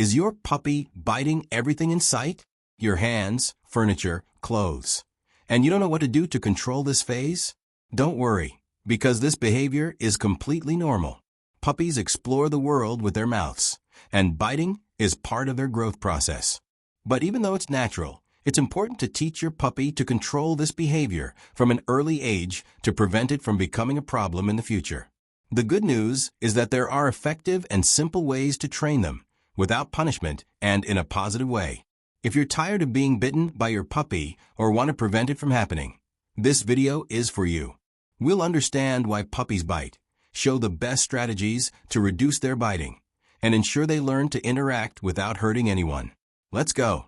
Is your puppy biting everything in sight? Your hands, furniture, clothes. And you don't know what to do to control this phase? Don't worry, because this behavior is completely normal. Puppies explore the world with their mouths, and biting is part of their growth process. But even though it's natural, it's important to teach your puppy to control this behavior from an early age to prevent it from becoming a problem in the future. The good news is that there are effective and simple ways to train them, without punishment and in a positive way. If you're tired of being bitten by your puppy or want to prevent it from happening, this video is for you. We'll understand why puppies bite, show the best strategies to reduce their biting, and ensure they learn to interact without hurting anyone. Let's go.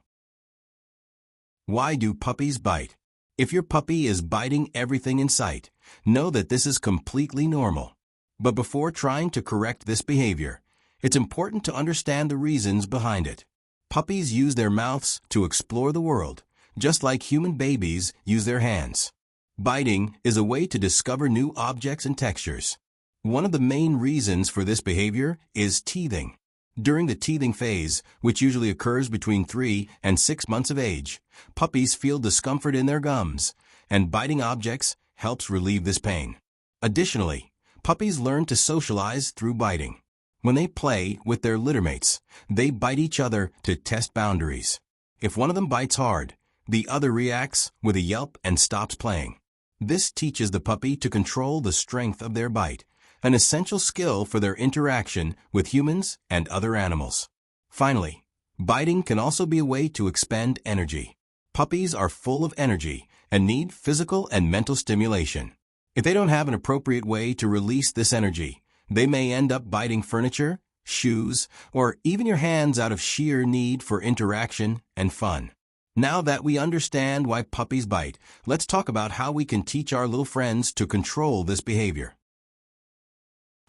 Why do puppies bite? If your puppy is biting everything in sight, know that this is completely normal. But before trying to correct this behavior, it's important to understand the reasons behind it. Puppies use their mouths to explore the world, just like human babies use their hands. Biting is a way to discover new objects and textures. One of the main reasons for this behavior is teething. During the teething phase, which usually occurs between 3 and 6 months of age, puppies feel discomfort in their gums, and biting objects helps relieve this pain. Additionally, puppies learn to socialize through biting. When they play with their littermates, they bite each other to test boundaries. If one of them bites hard, the other reacts with a yelp and stops playing. This teaches the puppy to control the strength of their bite, an essential skill for their interaction with humans and other animals. Finally, biting can also be a way to expend energy. Puppies are full of energy and need physical and mental stimulation. If they don't have an appropriate way to release this energy, they may end up biting furniture, shoes, or even your hands out of sheer need for interaction and fun. Now that we understand why puppies bite, let's talk about how we can teach our little friends to control this behavior.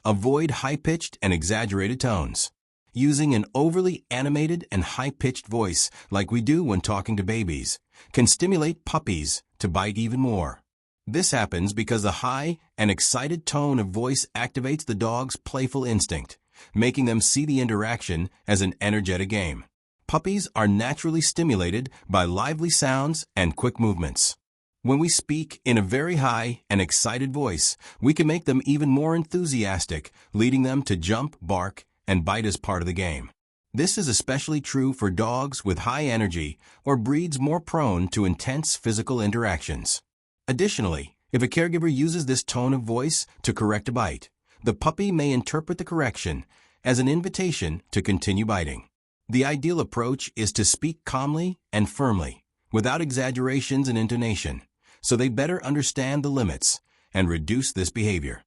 Avoid high-pitched and exaggerated tones. Using an overly animated and high-pitched voice, like we do when talking to babies, can stimulate puppies to bite even more. This happens because the high and excited tone of voice activates the dog's playful instinct, making them see the interaction as an energetic game. Puppies are naturally stimulated by lively sounds and quick movements. When we speak in a very high and excited voice, we can make them even more enthusiastic, leading them to jump, bark, and bite as part of the game. This is especially true for dogs with high energy or breeds more prone to intense physical interactions. Additionally, if a caregiver uses this tone of voice to correct a bite, the puppy may interpret the correction as an invitation to continue biting. The ideal approach is to speak calmly and firmly, without exaggerations in intonation, so they better understand the limits and reduce this behavior.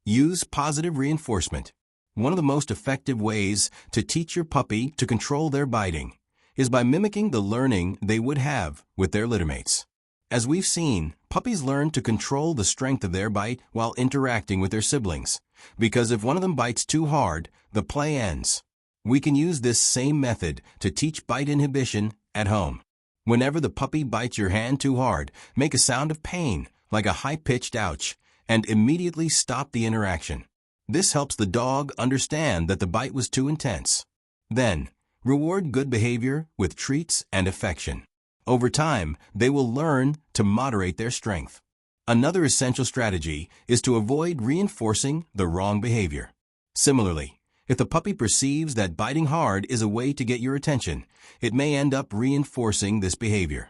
Use positive reinforcement. One of the most effective ways to teach your puppy to control their biting is by mimicking the learning they would have with their littermates. As we've seen, puppies learn to control the strength of their bite while interacting with their siblings, because if one of them bites too hard, the play ends. We can use this same method to teach bite inhibition at home. Whenever the puppy bites your hand too hard, make a sound of pain, like a high-pitched ouch, and immediately stop the interaction. This helps the dog understand that the bite was too intense. Then, reward good behavior with treats and affection. Over time, they will learn to moderate their strength. Another essential strategy is to avoid reinforcing the wrong behavior. Similarly, if the puppy perceives that biting hard is a way to get your attention, it may end up reinforcing this behavior.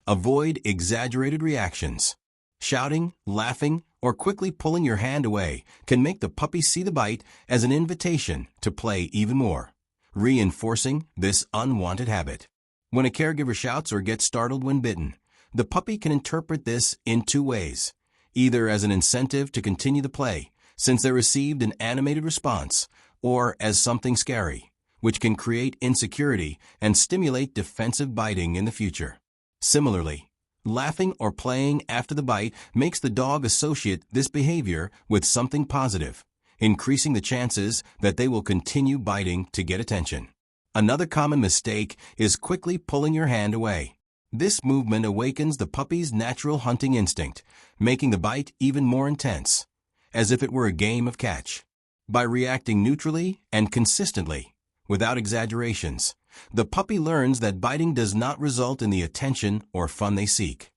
Avoid exaggerated reactions. Shouting, laughing, or quickly pulling your hand away can make the puppy see the bite as an invitation to play even more, reinforcing this unwanted habit. When a caregiver shouts or gets startled when bitten, the puppy can interpret this in two ways, either as an incentive to continue the play, since they received an animated response, or as something scary, which can create insecurity and stimulate defensive biting in the future. Similarly, laughing or playing after the bite makes the dog associate this behavior with something positive, increasing the chances that they will continue biting to get attention. Another common mistake is quickly pulling your hand away. This movement awakens the puppy's natural hunting instinct, making the bite even more intense, as if it were a game of catch. By reacting neutrally and consistently, without exaggerations, the puppy learns that biting does not result in the attention or fun they seek.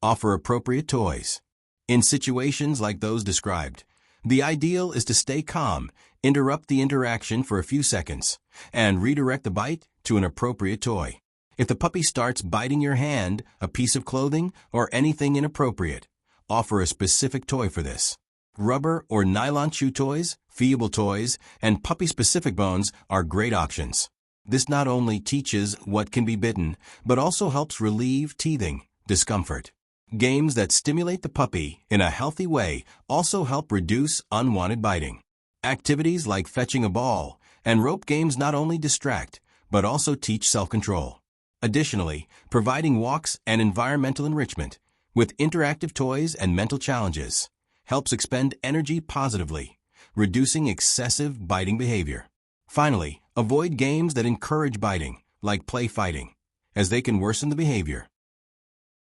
Offer appropriate toys. In situations like those described, the ideal is to stay calm, interrupt the interaction for a few seconds, and redirect the bite to an appropriate toy. If the puppy starts biting your hand, a piece of clothing, or anything inappropriate, offer a specific toy for this. Rubber or nylon chew toys, feeable toys, and puppy-specific bones are great options. This not only teaches what can be bitten, but also helps relieve teething, discomfort. Games that stimulate the puppy in a healthy way also help reduce unwanted biting. Activities like fetching a ball and rope games not only distract, but also teach self-control. Additionally, providing walks and environmental enrichment with interactive toys and mental challenges helps expend energy positively, reducing excessive biting behavior. Finally, avoid games that encourage biting, like play fighting, as they can worsen the behavior.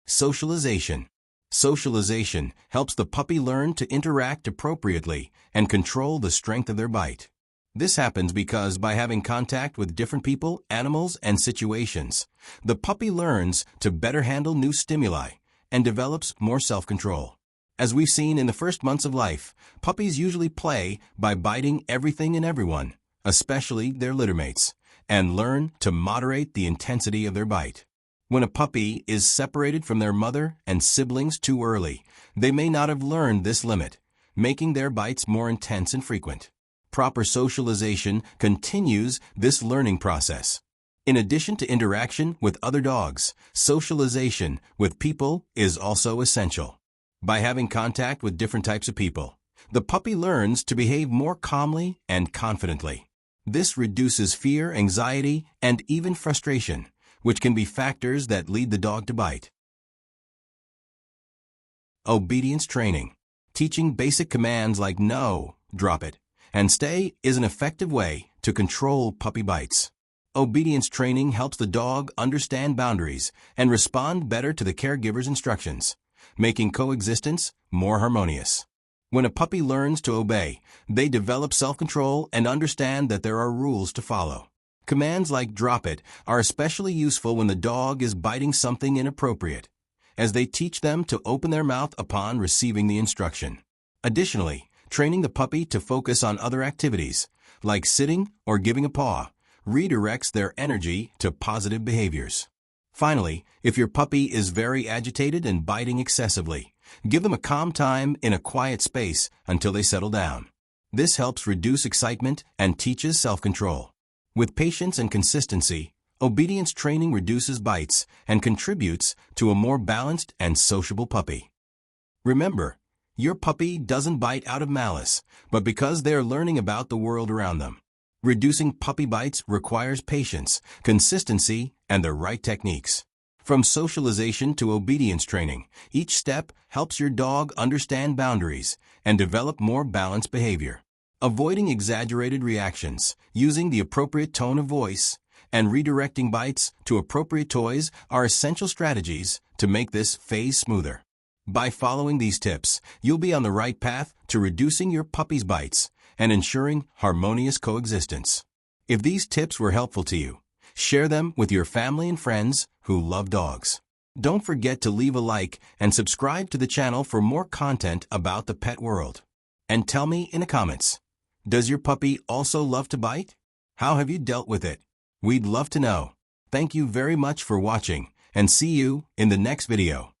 Socialization. Socialization helps the puppy learn to interact appropriately and control the strength of their bite. This happens because by having contact with different people, animals, and situations, the puppy learns to better handle new stimuli and develops more self-control. As we've seen in the first months of life, puppies usually play by biting everything and everyone, especially their littermates, and learn to moderate the intensity of their bite. When a puppy is separated from their mother and siblings too early, they may not have learned this limit, making their bites more intense and frequent. Proper socialization continues this learning process. In addition to interaction with other dogs, socialization with people is also essential. By having contact with different types of people, the puppy learns to behave more calmly and confidently. This reduces fear, anxiety, and even frustration, which can be factors that lead the dog to bite. Obedience training. Teaching basic commands like no, drop it, and stay is an effective way to control puppy bites. Obedience training helps the dog understand boundaries and respond better to the caregiver's instructions, making coexistence more harmonious. When a puppy learns to obey, they develop self-control and understand that there are rules to follow. Commands like drop it are especially useful when the dog is biting something inappropriate, as they teach them to open their mouth upon receiving the instruction. Additionally, training the puppy to focus on other activities, like sitting or giving a paw, redirects their energy to positive behaviors. Finally, if your puppy is very agitated and biting excessively, give them a calm time in a quiet space until they settle down. This helps reduce excitement and teaches self-control. With patience and consistency, obedience training reduces bites and contributes to a more balanced and sociable puppy. Remember, your puppy doesn't bite out of malice, but because they are learning about the world around them. Reducing puppy bites requires patience, consistency, and the right techniques. From socialization to obedience training, each step helps your dog understand boundaries and develop more balanced behavior. Avoiding exaggerated reactions, using the appropriate tone of voice, and redirecting bites to appropriate toys are essential strategies to make this phase smoother. By following these tips, you'll be on the right path to reducing your puppy's bites and ensuring harmonious coexistence. If these tips were helpful to you, share them with your family and friends who love dogs. Don't forget to leave a like and subscribe to the channel for more content about the pet world. And tell me in the comments, does your puppy also love to bite? How have you dealt with it? We'd love to know. Thank you very much for watching, and see you in the next video.